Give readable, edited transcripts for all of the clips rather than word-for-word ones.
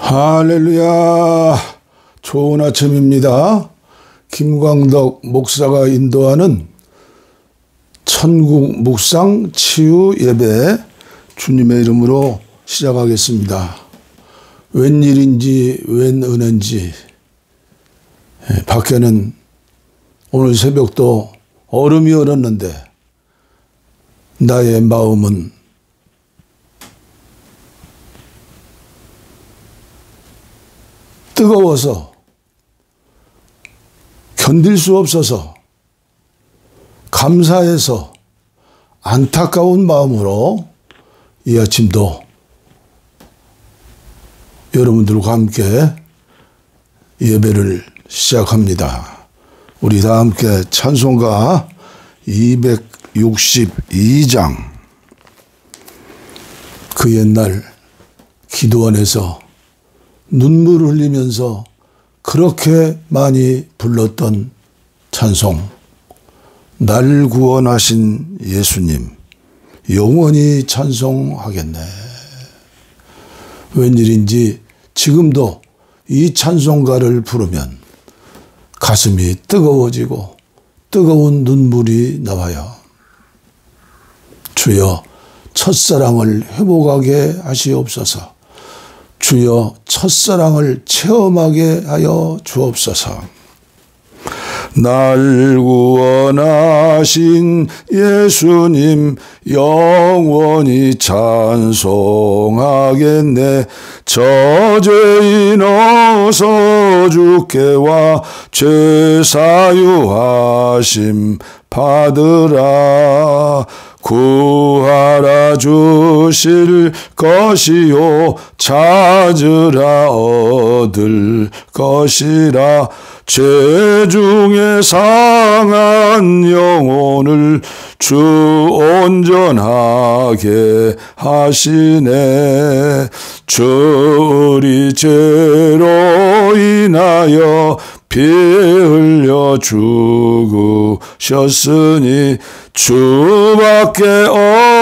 할렐루야. 좋은 아침입니다. 김광덕 목사가 인도하는 천국 묵상 치유 예배 주님의 이름으로 시작하겠습니다. 웬일인지 웬 은혜인지 밖에는 오늘 새벽도 얼음이 얼었는데 나의 마음은 뜨거워서 견딜 수 없어서 감사해서 안타까운 마음으로 이 아침도 여러분들과 함께 예배를 시작합니다. 우리 다 함께 찬송가 262장 그 옛날 기도원에서 눈물을 흘리면서 그렇게 많이 불렀던 찬송, 날 구원하신 예수님 영원히 찬송하겠네. 웬일인지 지금도 이 찬송가를 부르면 가슴이 뜨거워지고 뜨거운 눈물이 나와요. 주여 첫사랑을 회복하게 하시옵소서. 주여 첫사랑을 체험하게 하여 주옵소서. 날 구원하신 예수님 영원히 찬송하겠네. 저 죄인 어서 주께 와 죄 사유하심 받으라. 구하라 주실 것이요 찾으라 얻을 것이라. 죄 중에 상한 영혼을 주 온전하게 하시네. 주 우리 죄로 인하여 피 흘려 죽으셨으니 주밖에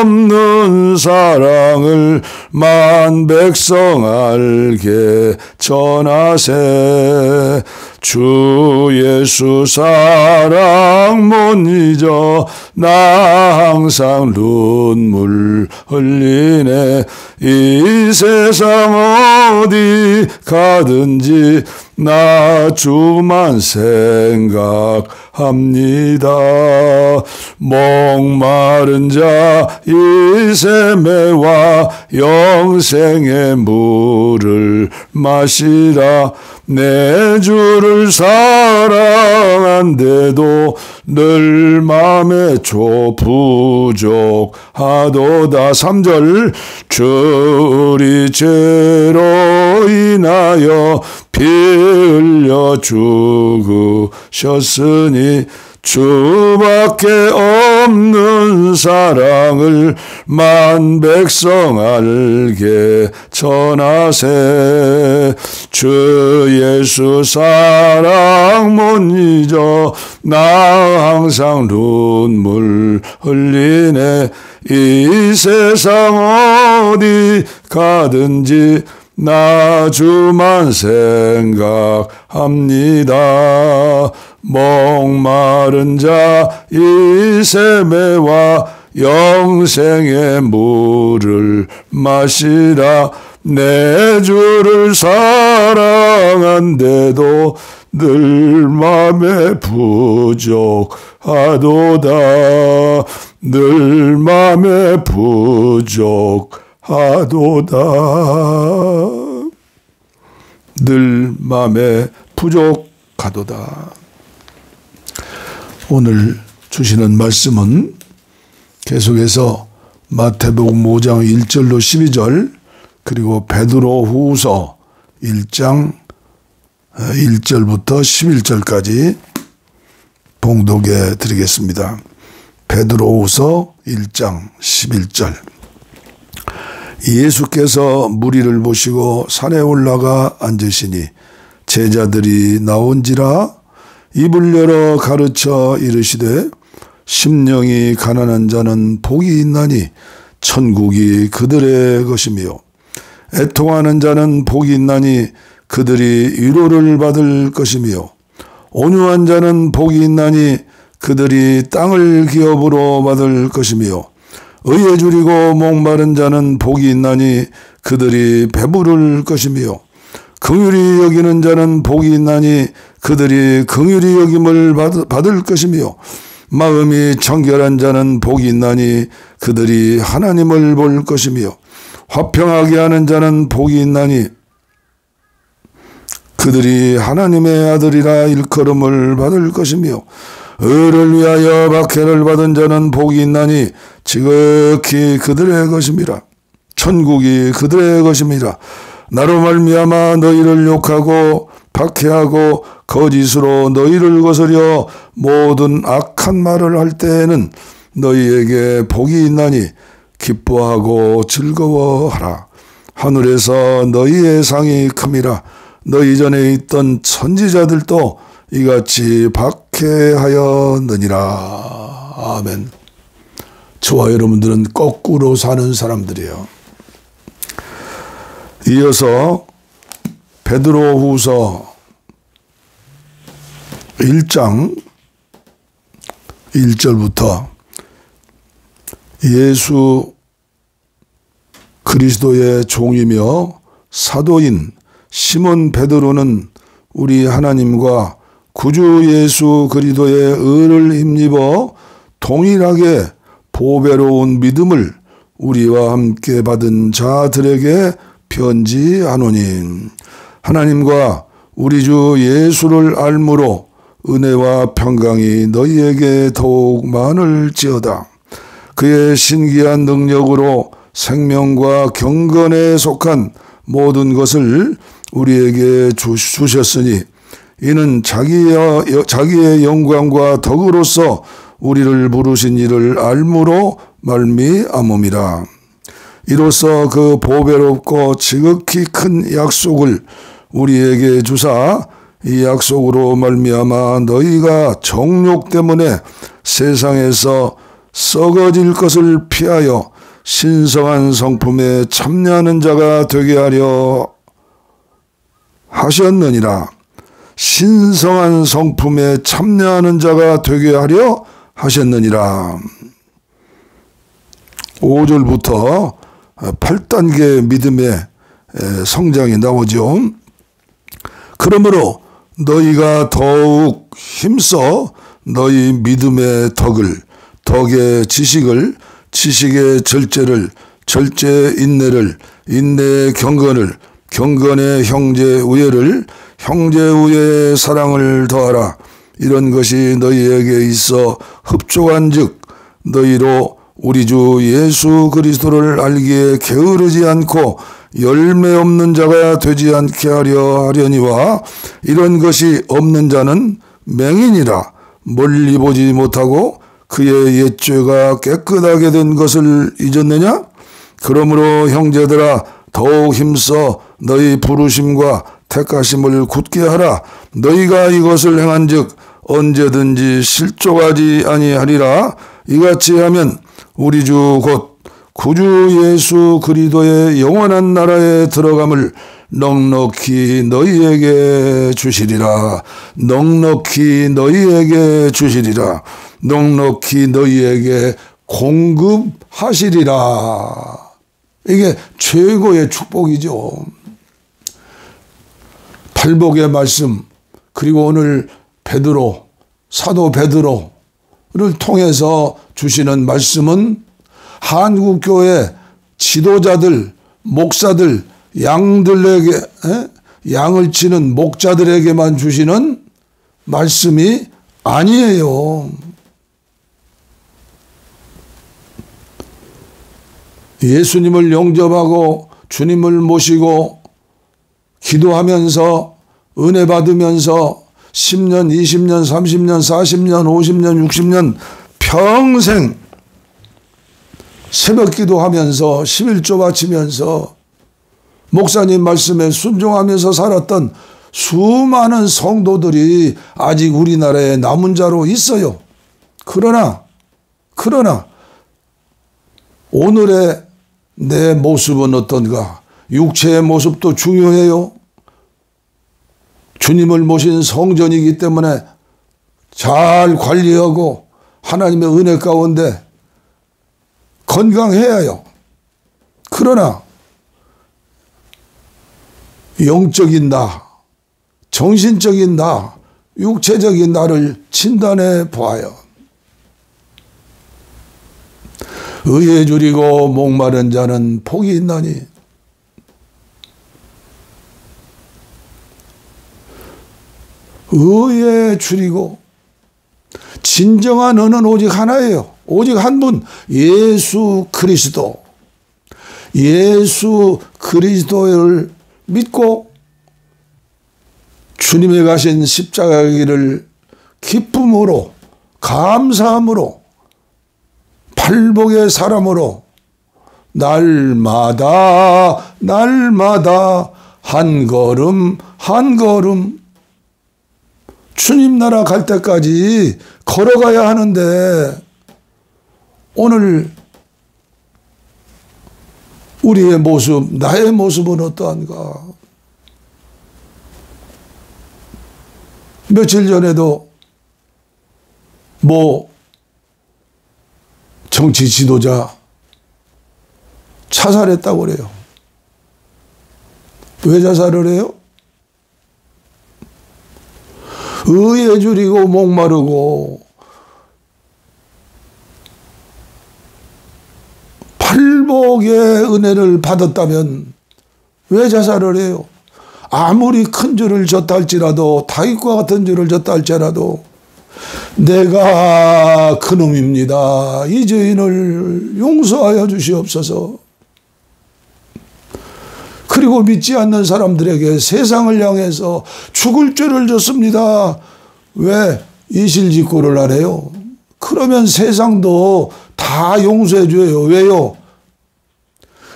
없는 사랑을 만 백성 알게 전하세. 주 예수 사랑 못 잊어 나 항상 눈물 흘리네. 이 세상 어디 가든지 나 주만 생각합니다. 목마른 자 이 샘에와 영생의 물을 마시라. 내 주를 사랑한데도 늘 맘에 부족하도다. 3절 주 우리 죄로 인하여 피 흘려 죽으셨으니 주밖에 없는 사랑을 만 백성 알게 전하세. 주 예수 사랑 못 잊어 나 항상 눈물 흘리네. 이 세상 어디 가든지 나 주만 생각합니다. 목마른 자 이 샘에와 영생의 물을 마시라. 내 주를 사랑한데도 늘 맘에 부족하도다. 늘 맘에 부족하도다. 늘 맘에 부족하도다. 오늘 주시는 말씀은 계속해서 마태복음 5장 1절로 12절 그리고 베드로후서 1장 1절부터 11절까지 봉독해 드리겠습니다. 베드로후서 1장 11절. 예수께서 무리를 보시고 산에 올라가 앉으시니 제자들이 나온지라 입을 열어 가르쳐 이르시되 심령이 가난한 자는 복이 있나니 천국이 그들의 것이며 애통하는 자는 복이 있나니 그들이 위로를 받을 것이며 온유한 자는 복이 있나니 그들이 땅을 기업으로 받을 것이며 의에 줄이고 목마른 자는 복이 있나니 그들이 배부를 것이며 긍휼히 여기는 자는 복이 있나니 그들이 긍휼히 여김을 받을 것이며 마음이 청결한 자는 복이 있나니 그들이 하나님을 볼 것이며 화평하게 하는 자는 복이 있나니 그들이 하나님의 아들이라 일컬음을 받을 것이며 의를 위하여 박해를 받은 자는 복이 있나니 지극히 그들의 것임이라. 천국이 그들의 것임이라. 나로 말미암아 너희를 욕하고 박해하고 거짓으로 너희를 거스려 모든 악한 말을 할 때에는 너희에게 복이 있나니 기뻐하고 즐거워하라. 하늘에서 너희의 상이 큼이라. 너희 전에 있던 선지자들도 이같이 박해하였느니라. 아멘. 저와 여러분들은 거꾸로 사는 사람들이에요. 이어서 베드로후서 1장 1절부터 예수 그리스도의 종이며 사도인 시몬 베드로는 우리 하나님과 구주 예수 그리스도의 의를 힘입어 동일하게 보배로운 믿음을 우리와 함께 받은 자들에게 편지하노니 하나님과 우리 주 예수를 알므로 은혜와 평강이 너희에게 더욱 많을지어다. 그의 신기한 능력으로 생명과 경건에 속한 모든 것을 우리에게 주셨으니 이는 자기의 영광과 덕으로서 우리를 부르신 이를 알므로 말미암음이라. 이로써 그 보배롭고 지극히 큰 약속을 우리에게 주사 이 약속으로 말미암아 너희가 정욕 때문에 세상에서 썩어질 것을 피하여 신성한 성품에 참여하는 자가 되게 하려 하셨느니라. 신성한 성품에 참여하는 자가 되게 하려 하셨느니라. 5절부터 8단계 믿음의 성장이 나오죠. 그러므로 너희가 더욱 힘써 너희 믿음의 덕의 지식을, 지식의 절제를, 절제의 인내를, 인내의 경건을, 경건의 형제 우애를, 형제 우애의 사랑을 더하라. 이런 것이 너희에게 있어 흡족한즉 너희로 우리 주 예수 그리스도를 알기에 게으르지 않고 열매 없는 자가 되지 않게 하려니와 이런 것이 없는 자는 맹인이라. 멀리 보지 못하고 그의 옛죄가 깨끗하게 된 것을 잊었느냐? 그러므로 형제들아 더욱 힘써 너희 부르심과 택하심을 굳게 하라. 너희가 이것을 행한즉 언제든지 실족하지 아니하리라. 이같이 하면 우리 주 곧 구주 예수 그리스도의 영원한 나라에 들어감을 넉넉히 너희에게 주시리라. 넉넉히 너희에게 주시리라. 넉넉히 너희에게 공급하시리라. 이게 최고의 축복이죠. 팔복의 말씀, 그리고 오늘 베드로, 사도 베드로를 통해서 주시는 말씀은 한국교회 지도자들, 목사들, 양들에게, 양을 치는 목자들에게만 주시는 말씀이 아니에요. 예수님을 영접하고 주님을 모시고 기도하면서 은혜 받으면서 10년, 20년, 30년, 40년, 50년, 60년 평생 새벽 기도하면서 11조 바치면서 목사님 말씀에 순종하면서 살았던 수많은 성도들이 아직 우리나라에 남은 자로 있어요. 그러나 오늘의 내 모습은 어떤가? 육체의 모습도 중요해요. 주님을 모신 성전이기 때문에 잘 관리하고 하나님의 은혜 가운데 건강해야 해요. 그러나 영적인 나, 정신적인 나, 육체적인 나를 진단해 보아요. 의에 줄이고 목마른 자는 복이 있나니 의에 줄이고 진정한 의는 오직 하나예요. 오직 한 분, 예수 그리스도. 예수 그리스도를 믿고 주님의 가신 십자가의 길을 기쁨으로 감사함으로 팔복의 사람으로 날마다 한 걸음 한 걸음 주님 나라 갈 때까지 걸어가야 하는데 오늘 우리의 모습, 나의 모습은 어떠한가? 며칠 전에도 정치 지도자 자살했다고 그래요. 왜 자살을 해요? 의에 줄이고 목마르고 팔복의 은혜를 받았다면 왜 자살을 해요? 아무리 큰 죄를 졌다 할지라도 다윗과 같은 죄를 졌다 할지라도 내가 그놈입니다. 이 죄인을 용서하여 주시옵소서. 그리고 믿지 않는 사람들에게 세상을 향해서 죽을 죄를 졌습니다. 왜 이실직고를 하래요? 그러면 세상도 다 용서해 줘요. 왜요?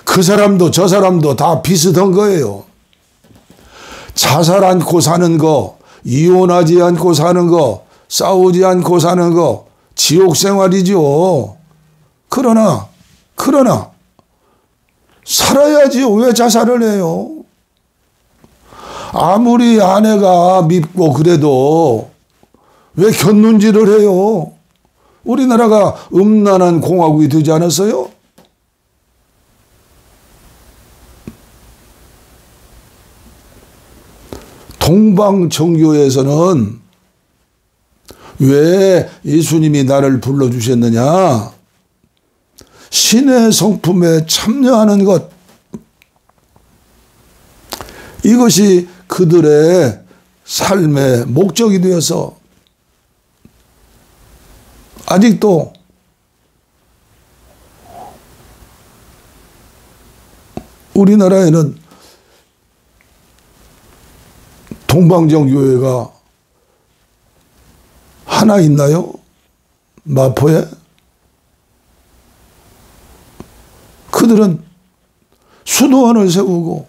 그 사람도 저 사람도 다 비슷한 거예요. 자살 않고 사는 거, 이혼하지 않고 사는 거, 싸우지 않고 사는 거 지옥 생활이죠. 그러나 살아야지요. 왜 자살을 해요? 아무리 아내가 밉고 그래도 왜 곁눈질을 해요? 우리나라가 음란한 공화국이 되지 않았어요? 동방정교에서는 왜 예수님이 나를 불러주셨느냐? 신의 성품에 참여하는 것, 이것이 그들의 삶의 목적이 되어서 아직도 우리나라에는 동방정교회가 하나 있나요? 마포에? 그들은 수도원을 세우고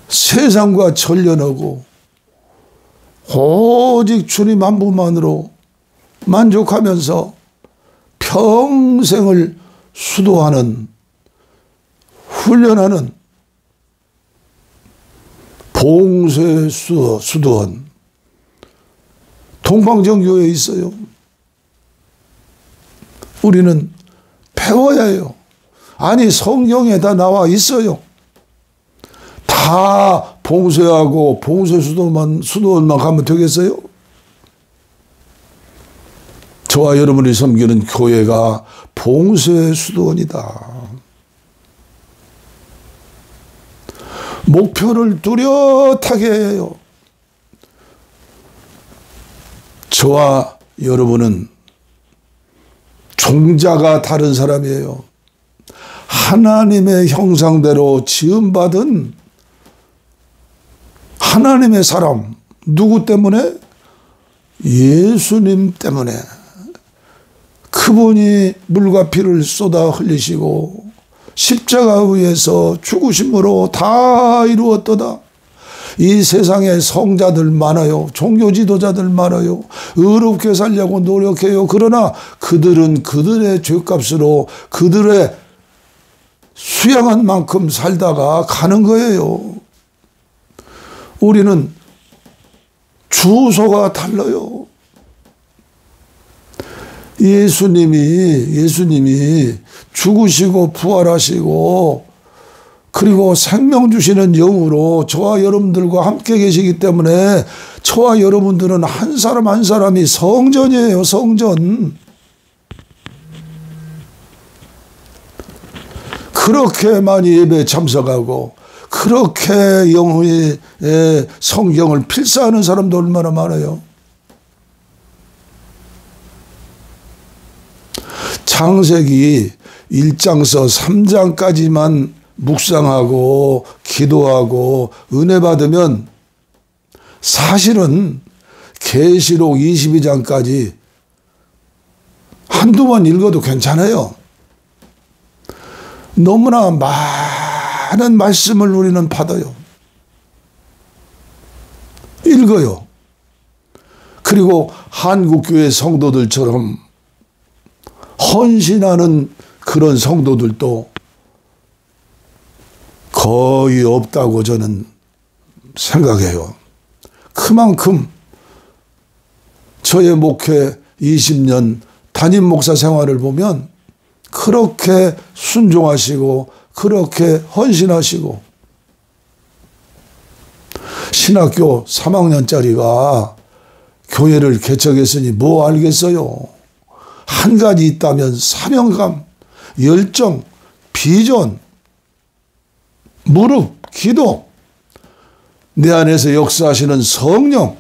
세상과 전련하고 오직 주님 한 분만으로 만족하면서 평생을 수도하는, 훈련하는 봉쇄 수도원 동방정교회에 있어요. 우리는 배워야 해요. 아니 성경에 다 나와 있어요. 다 봉쇄하고 봉쇄 수도원만 가면 되겠어요? 저와 여러분이 섬기는 교회가 봉쇄 수도원이다. 목표를 뚜렷하게 해요. 저와 여러분은 종자가 다른 사람이에요. 하나님의 형상대로 지음받은 하나님의 사람. 누구 때문에? 예수님 때문에. 그분이 물과 피를 쏟아 흘리시고 십자가 위에서 죽으심으로 다 이루었도다. 이 세상에 성자들 많아요. 종교 지도자들 많아요. 의롭게 살려고 노력해요. 그러나 그들은 그들의 죄값으로 그들의 수양한 만큼 살다가 가는 거예요. 우리는 주소가 달라요. 예수님이 죽으시고 부활하시고 그리고 생명 주시는 영으로 저와 여러분들과 함께 계시기 때문에 저와 여러분들은 한 사람 한 사람이 성전이에요. 성전. 그렇게 많이 예배에 참석하고 그렇게 영의 성경을 필사하는 사람도 얼마나 많아요. 창세기 1장서 3장까지만 묵상하고 기도하고 은혜 받으면 사실은 계시록 22장까지 한두 번 읽어도 괜찮아요. 너무나 많은 말씀을 우리는 받아요. 읽어요. 그리고 한국교회 성도들처럼 헌신하는 그런 성도들도 거의 없다고 저는 생각해요. 그만큼 저의 목회 20년 담임 목사 생활을 보면 그렇게 순종하시고 그렇게 헌신하시고 신학교 3학년짜리가 교회를 개척했으니 뭐 알겠어요. 한 가지 있다면 사명감, 열정, 비전, 무릎, 기도, 내 안에서 역사하시는 성령.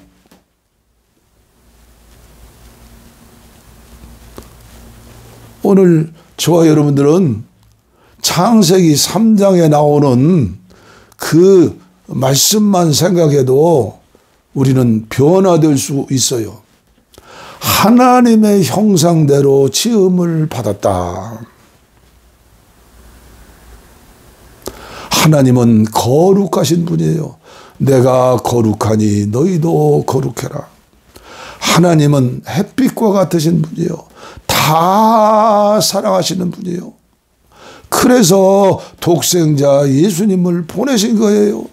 오늘 저와 여러분들은 창세기 3장에 나오는 그 말씀만 생각해도 우리는 변화될 수 있어요. 하나님의 형상대로 지음을 받았다. 하나님은 거룩하신 분이에요. 내가 거룩하니 너희도 거룩해라. 하나님은 햇빛과 같으신 분이에요. 다 사랑하시는 분이에요. 그래서 독생자 예수님을 보내신 거예요.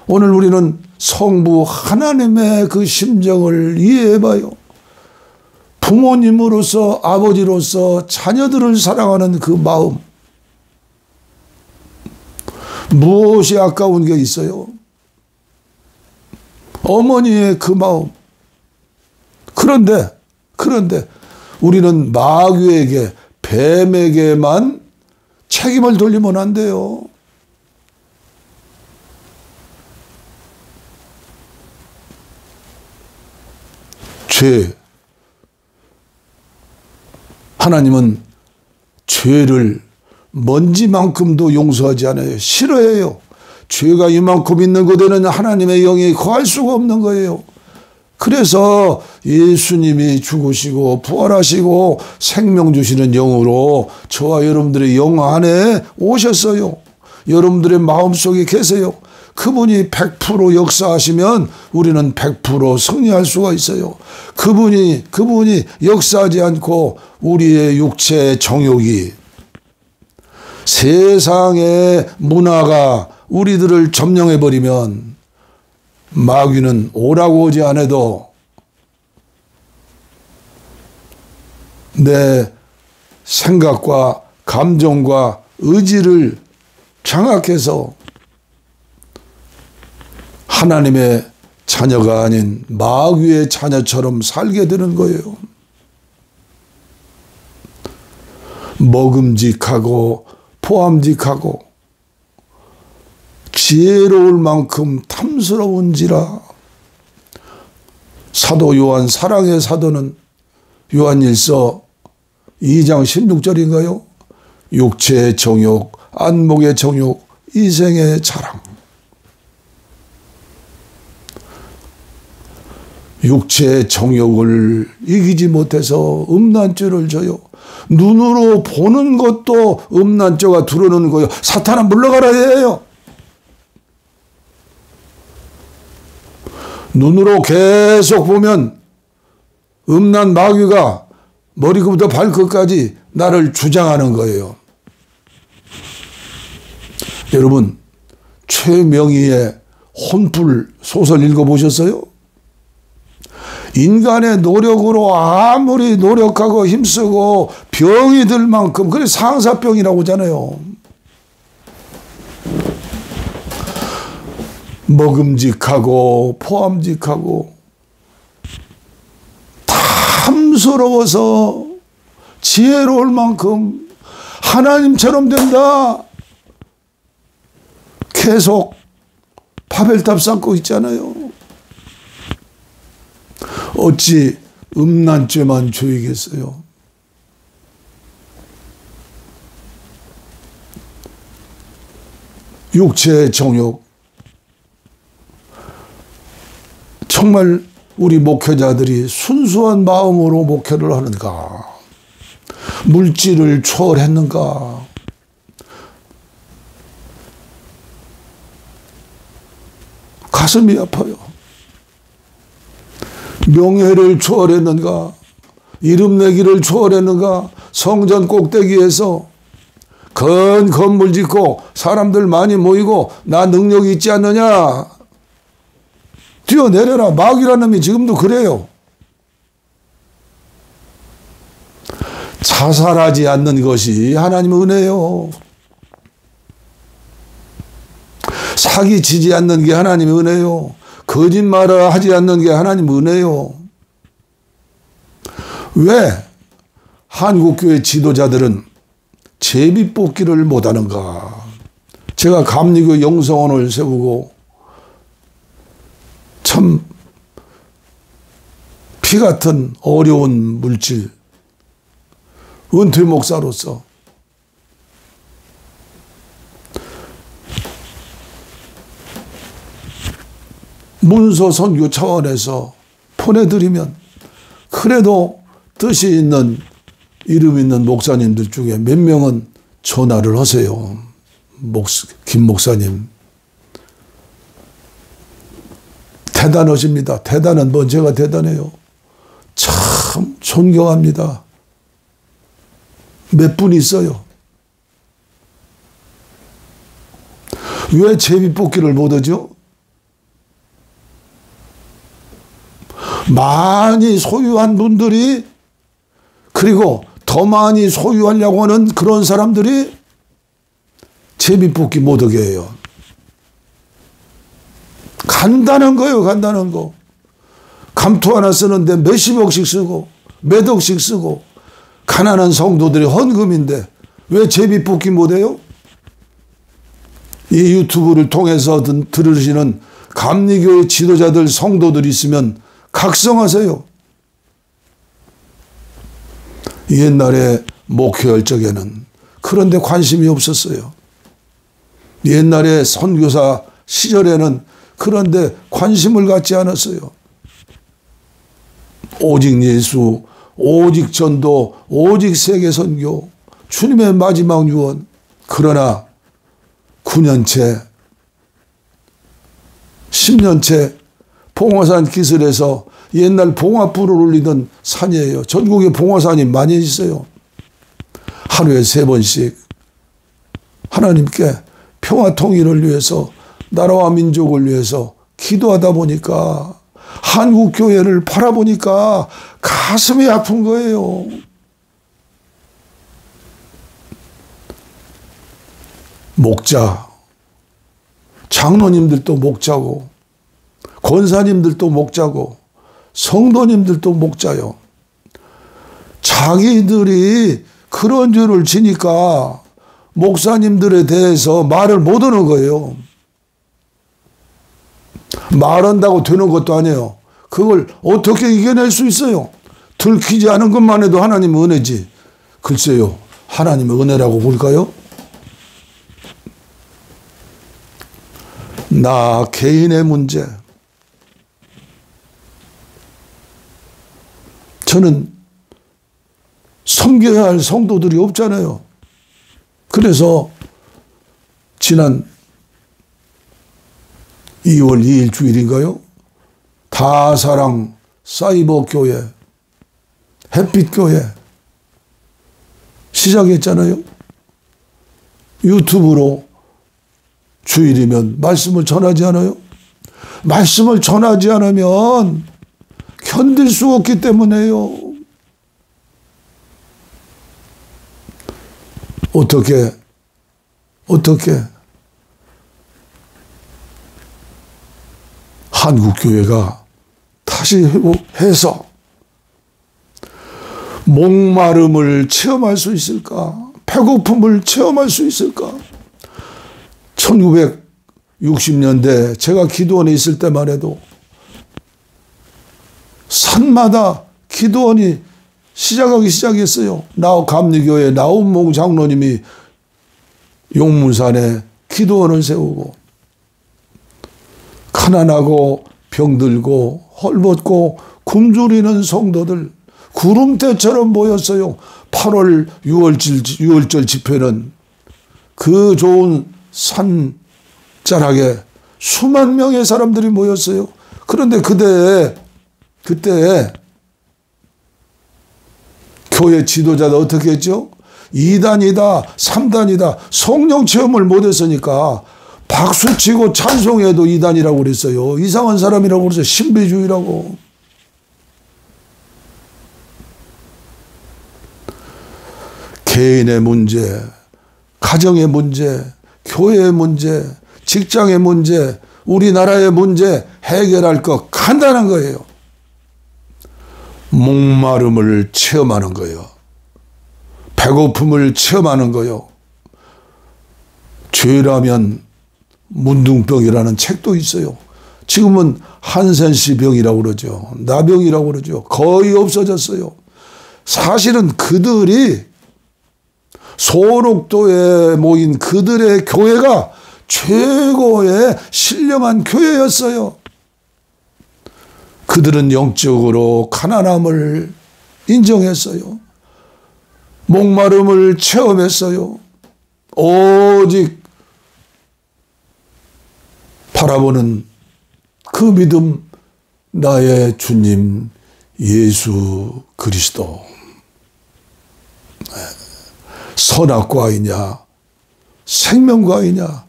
오늘 우리는 성부 하나님의 그 심정을 이해해봐요. 부모님으로서 아버지로서 자녀들을 사랑하는 그 마음. 무엇이 아까운 게 있어요? 어머니의 그 마음. 그런데 우리는 마귀에게, 뱀에게만 책임을 돌리면 안 돼요. 죄. 하나님은 죄를 먼지만큼도 용서하지 않아요. 싫어해요. 죄가 이만큼 있는 곳에는 하나님의 영이 거할 수가 없는 거예요. 그래서 예수님이 죽으시고 부활하시고 생명 주시는 영으로 저와 여러분들의 영 안에 오셨어요. 여러분들의 마음속에 계세요. 그분이 100% 역사하시면 우리는 100% 승리할 수가 있어요. 그분이 역사하지 않고 우리의 육체의 정욕이, 세상의 문화가 우리들을 점령해버리면 마귀는 오라고 오지 않아도 내 생각과 감정과 의지를 장악해서 하나님의 자녀가 아닌 마귀의 자녀처럼 살게 되는 거예요. 먹음직하고 포함직하고 지혜로울 만큼 탐스러운지라. 사도 요한, 사랑의 사도는 요한일서 2장 16절인가요? 육체의 정욕, 안목의 정욕, 이생의 자랑. 육체의 정욕을 이기지 못해서 음란죄를 져요. 눈으로 보는 것도 음란죄가 들어오는 거예요. 사탄아 물러가라 해요. 눈으로 계속 보면 음란 마귀가 머리부터 발끝까지 나를 주장하는 거예요. 여러분, 최명희의 혼불 소설 읽어보셨어요? 인간의 노력으로 아무리 노력하고 힘쓰고 병이 들 만큼, 그래 상사병이라고 하잖아요. 먹음직하고 포함직하고 탐스러워서 지혜로울 만큼 하나님처럼 된다. 계속 바벨탑 쌓고 있잖아요. 어찌 음란죄만 죄이겠어요? 육체의 정욕. 정말 우리 목회자들이 순수한 마음으로 목회를 하는가? 물질을 초월했는가? 가슴이 아파요. 명예를 초월했는가? 이름 내기를 초월했는가? 성전 꼭대기에서 큰 건물 짓고 사람들 많이 모이고 나 능력이 있지 않느냐? 뛰어내려라. 마귀라는 놈이 지금도 그래요. 자살하지 않는 것이 하나님의 은혜요. 사기치지 않는 게 하나님의 은혜요. 거짓말을 하지 않는 게 하나님의 은혜요. 왜 한국교회 지도자들은 제비뽑기를 못하는가? 제가 감리교 영성원을 세우고 참 피 같은 어려운 물질, 은퇴 목사로서 문서 선교 차원에서 보내드리면 그래도 뜻이 있는 이름 있는 목사님들 중에 몇 명은 전화를 하세요. 김 목사님 대단하십니다. 대단한 건 제가 대단해요. 참 존경합니다. 몇 분 있어요. 왜 제비뽑기를 못하죠? 많이 소유한 분들이, 그리고 더 많이 소유하려고 하는 그런 사람들이 제비뽑기 못하게 해요. 간단한 거예요. 간단한 거. 감투 하나 쓰는데 몇십억씩 쓰고 몇억씩 쓰고 가난한 성도들이 헌금인데 왜 제비뽑기 못해요? 이 유튜브를 통해서 들으시는 감리교의 지도자들 성도들이 있으면 각성하세요. 옛날에 목회할 적에는 그런데 관심이 없었어요. 옛날에 선교사 시절에는 그런데 관심을 갖지 않았어요. 오직 예수, 오직 전도, 오직 세계 선교, 주님의 마지막 유언. 그러나 9년째, 10년째 봉화산 기슭에서 옛날 봉화불을 올리던 산이에요. 전국에 봉화산이 많이 있어요. 하루에 3번씩 하나님께 평화 통일을 위해서, 나라와 민족을 위해서 기도하다 보니까, 한국교회를 바라보니까 가슴이 아픈 거예요. 목자, 장로님들도 목자고, 권사님들도 목자고, 성도님들도 목자요. 자기들이 그런 죄를 지니까 목사님들에 대해서 말을 못하는 거예요. 말한다고 되는 것도 아니에요. 그걸 어떻게 이겨낼 수 있어요? 들키지 않은 것만 해도 하나님의 은혜지. 글쎄요, 하나님의 은혜라고 볼까요? 나 개인의 문제. 저는 섬겨야 할 성도들이 없잖아요. 그래서 지난 2월 2일 주일인가요? 다사랑 사이버교회, 햇빛교회 시작했잖아요. 유튜브로 주일이면 말씀을 전하지 않아요? 말씀을 전하지 않으면 견딜 수 없기 때문에요. 어떻게 한국교회가 다시 회복해서 목마름을 체험할 수 있을까? 배고픔을 체험할 수 있을까? 1960년대 제가 기도원에 있을 때만 해도 산마다 기도원이 시작하기 시작했어요. 감리교회 나운몽 장로님이 용문산에 기도원을 세우고 가난하고 병들고 헐벗고 굶주리는 성도들 구름대처럼 모였어요. 8월 6월절 집회는 그 좋은 산자락에 수만 명의 사람들이 모였어요. 그런데 그때 교회 지도자들 어떻게 했죠? 2단이다 3단이다 성령 체험을 못했으니까 박수치고 찬송해도 2단이라고 그랬어요. 이상한 사람이라고 그랬어요. 신비주의라고. 개인의 문제, 가정의 문제, 교회의 문제, 직장의 문제, 우리나라의 문제 해결할 것 간단한 거예요. 목마름을 체험하는 거예요. 배고픔을 체험하는 거예요. 죄라면 문둥병이라는 책도 있어요. 지금은 한센시 병이라고 그러죠. 나병이라고 그러죠. 거의 없어졌어요. 사실은 그들이 소록도에 모인 그들의 교회가 최고의 신령한 교회였어요. 그들은 영적으로 가난함을 인정했어요. 목마름을 체험했어요. 오직 바라보는 그 믿음, 나의 주님 예수 그리스도. 선악과이냐 생명과이냐,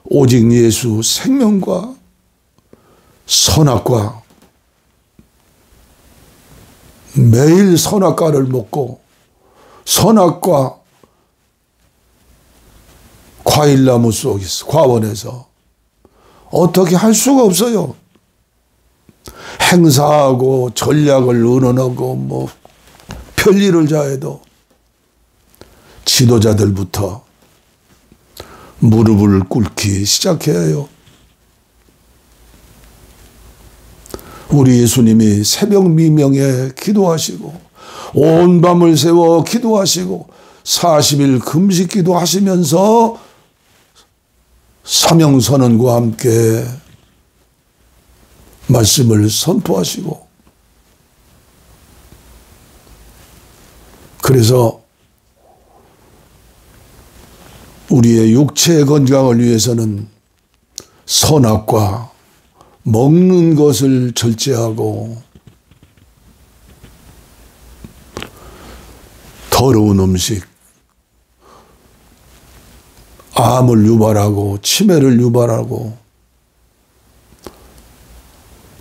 오직 예수 생명과 선악과. 매일 선악과를 먹고 선악과 과일나무 속에서 과원에서 어떻게 할 수가 없어요. 행사하고 전략을 의논하고 별일을 자해도 지도자들부터 무릎을 꿇기 시작해야 해요. 우리 예수님이 새벽 미명에 기도하시고 온 밤을 새워 기도하시고 40일 금식 기도하시면서 사명선언과 함께 말씀을 선포하시고, 그래서 우리의 육체의 건강을 위해서는 선악과 먹는 것을 절제하고 더러운 음식, 암을 유발하고 치매를 유발하고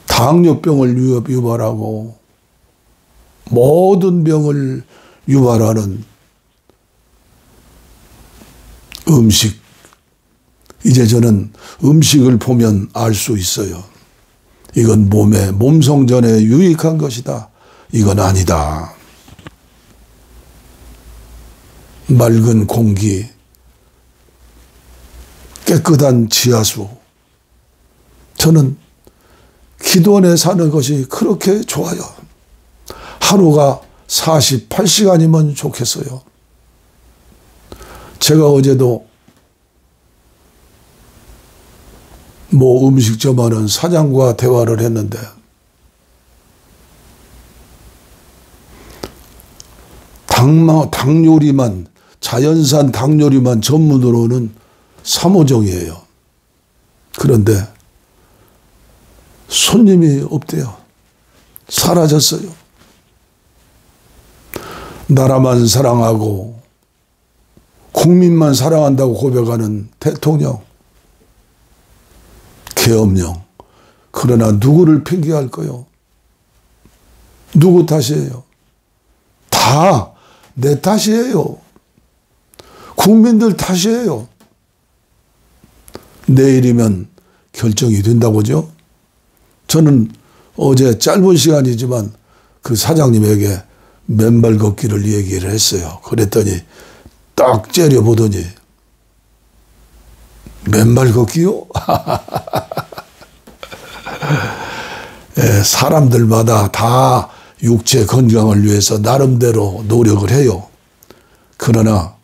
당뇨병을 유발하고 모든 병을 유발하는 음식. 이제 저는 음식을 보면 알 수 있어요. 이건 몸 성전에 유익한 것이다. 이건 아니다. 맑은 공기, 깨끗한 지하수. 저는 기도원에 사는 것이 그렇게 좋아요. 하루가 48시간이면 좋겠어요. 제가 어제도 음식점 하는 사장과 대화를 했는데, 닭 요리만, 자연산 닭 요리만 전문으로는 3호점이에요. 그런데 손님이 없대요. 사라졌어요. 나라만 사랑하고 국민만 사랑한다고 고백하는 대통령, 계엄령. 그러나 누구를 핑계할까요? 누구 탓이에요? 다 내 탓이에요. 국민들 탓이에요. 내일이면 결정이 된다고죠. 저는 어제 짧은 시간이지만 그 사장님에게 맨발 걷기를 얘기를 했어요. 그랬더니 딱 째려보더니 맨발 걷기요? 예, 사람들마다 다 육체 건강을 위해서 나름대로 노력을 해요. 그러나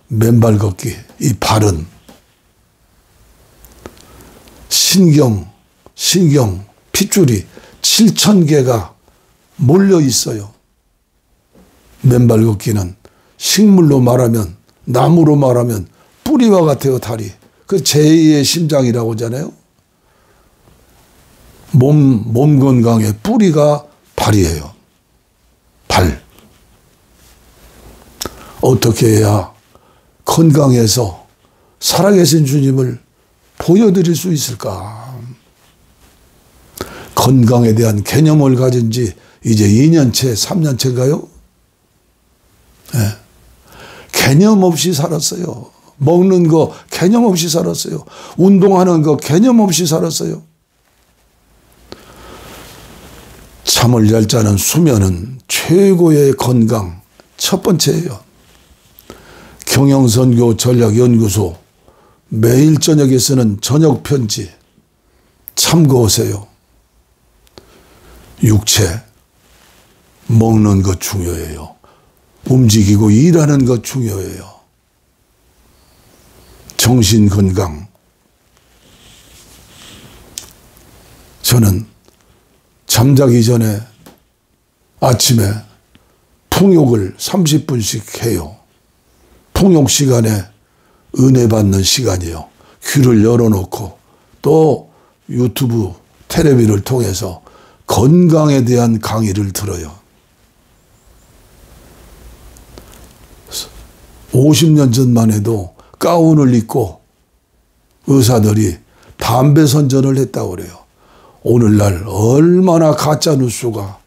맨발 걷기, 이 발은 신경, 핏줄이 7,000개가 몰려 있어요. 맨발 걷기는 식물로 말하면, 나무로 말하면 뿌리와 같아요, 다리. 그 제2의 심장이라고 하잖아요. 몸 건강의 뿌리가 발이에요. 발. 어떻게 해야 건강해서 살아계신 주님을 보여드릴 수 있을까? 건강에 대한 개념을 가진 지 이제 2년째, 3년째인가요? 네. 개념 없이 살았어요. 먹는 거 개념 없이 살았어요. 운동하는 거 개념 없이 살았어요. 잠을 잘 자는 수면은 최고의 건강 첫 번째예요. 경영선교 전략연구소 매일 저녁에 쓰는 저녁 편지 참고하세요. 육체 먹는 것 중요해요. 움직이고 일하는 것 중요해요. 정신 건강. 저는 잠자기 전에 아침에 풍욕을 30분씩 해요. 풍욕 시간에 은혜 받는 시간이요. 귀를 열어놓고 또 유튜브, 텔레비를 통해서 건강에 대한 강의를 들어요. 50년 전만 해도 가운을 입고 의사들이 담배 선전을 했다고 그래요. 오늘날 얼마나 가짜 뉴스가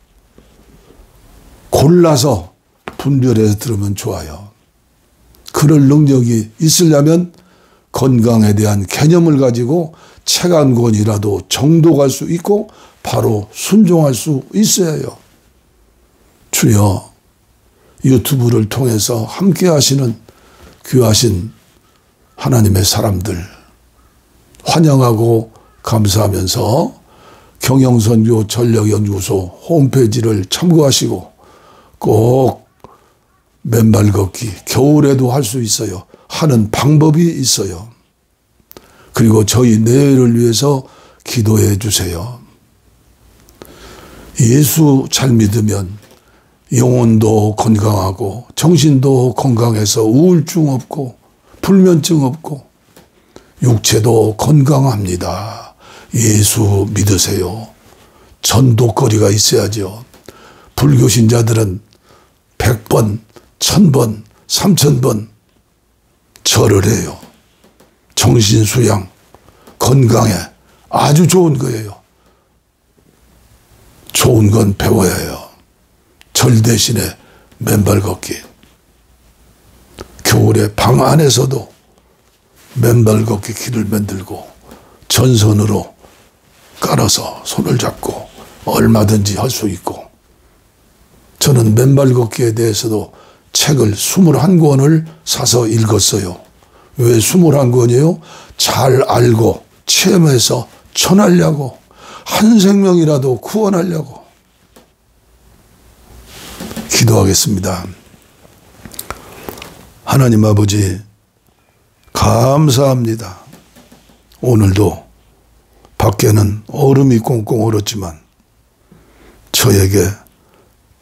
골라서 분별해서 들으면 좋아요. 그럴 능력이 있으려면 건강에 대한 개념을 가지고 책 한 권이라도 정독할 수 있고 바로 순종할 수 있어야 해요. 주여, 유튜브를 통해서 함께 하시는 귀하신 하나님의 사람들 환영하고 감사하면서 경영선교 전략연구소 홈페이지를 참고하시고 꼭 맨발 걷기 겨울에도 할 수 있어요. 하는 방법이 있어요. 그리고 저희 내일을 위해서 기도해 주세요. 예수 잘 믿으면 영혼도 건강하고 정신도 건강해서 우울증 없고 불면증 없고 육체도 건강합니다. 예수 믿으세요. 전도거리가 있어야죠. 불교 신자들은 100번, 1000번, 3000번 절을 해요. 정신수양, 건강에 아주 좋은 거예요. 좋은 건 배워야 해요. 절 대신에 맨발 걷기. 겨울에 방 안에서도 맨발 걷기 길을 만들고 전선으로 깔아서 손을 잡고 얼마든지 할 수 있고, 저는 맨발 걷기에 대해서도 책을 21권을 사서 읽었어요. 왜 21권이에요? 잘 알고 체험해서 전하려고, 한 생명이라도 구원하려고. 기도하겠습니다. 하나님 아버지, 감사합니다. 오늘도 밖에는 얼음이 꽁꽁 얼었지만 저에게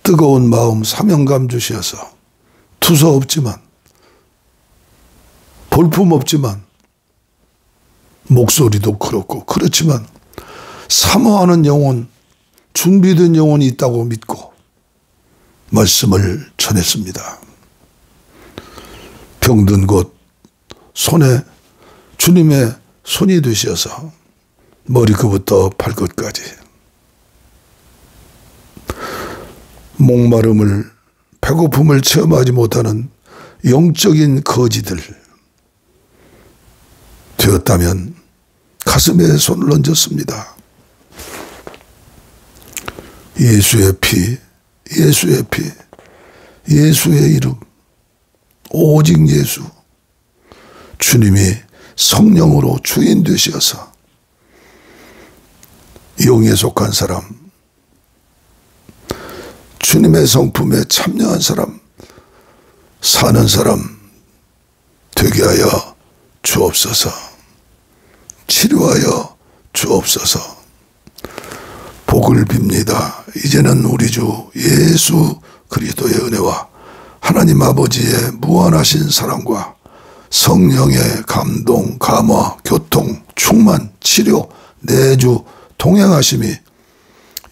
뜨거운 마음, 사명감 주셔서 투서 없지만, 볼품 없지만, 목소리도 그렇고 그렇지만 사모하는 영혼, 준비된 영혼이 있다고 믿고 말씀을 전했습니다. 병든 곳 손에 주님의 손이 되셔서 머리끝부터 발끝까지. 목마름을, 배고픔을 체험하지 못하는 영적인 거지들 되었다면 가슴에 손을 얹었습니다. 예수의 피, 예수의 피, 예수의 이름, 오직 예수. 주님이 성령으로 주인 되시어서 영에 속한 사람, 주님의 성품에 참여한 사람, 사는 사람 되게 하여 주옵소서. 치료하여 주옵소서. 복을 빕니다. 이제는 우리 주 예수 그리스도의 은혜와 하나님 아버지의 무한하신 사랑과 성령의 감동, 감화, 교통, 충만, 치료, 내주, 동행하심이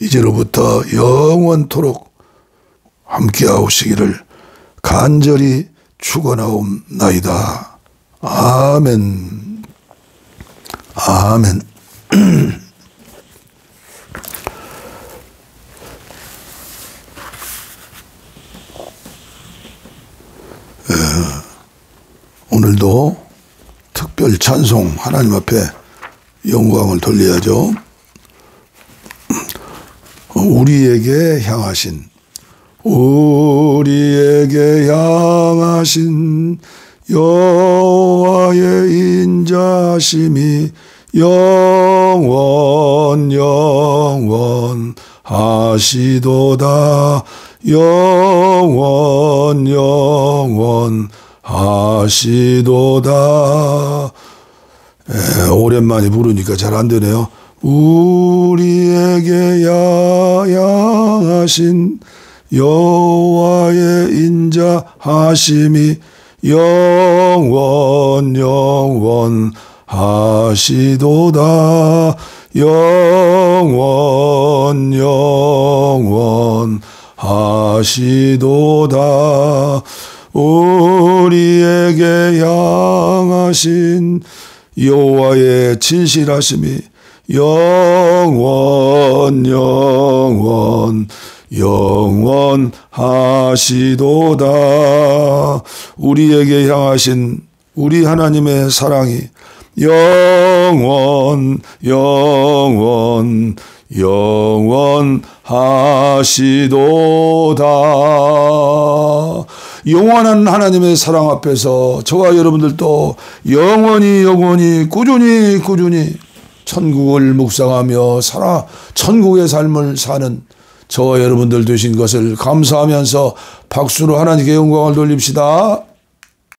이제로부터 영원토록 함께하시기를 간절히 축원하옵나이다. 아멘. 아멘. 오늘도 특별 찬송 하나님 앞에 영광을 돌려야죠. 우리에게 향하신 여호와의 인자심이 영원 하시도다. 영원 하시도다. 오랜만에 부르니까 잘 안 되네요. 우리에게 향하신 여호와의 인자하심이 영원 하시도다. 영원 하시도다. 우리에게 향하신 여호와의 진실하심이 영원 하시도다. 우리에게 향하신 우리 하나님의 사랑이 영원 하시도다. 영원한 하나님의 사랑 앞에서 저와 여러분들도 영원히 꾸준히 천국을 묵상하며 천국의 삶을 사는 저와 여러분들 되신 것을 감사하면서 박수로 하나님께 영광을 돌립시다.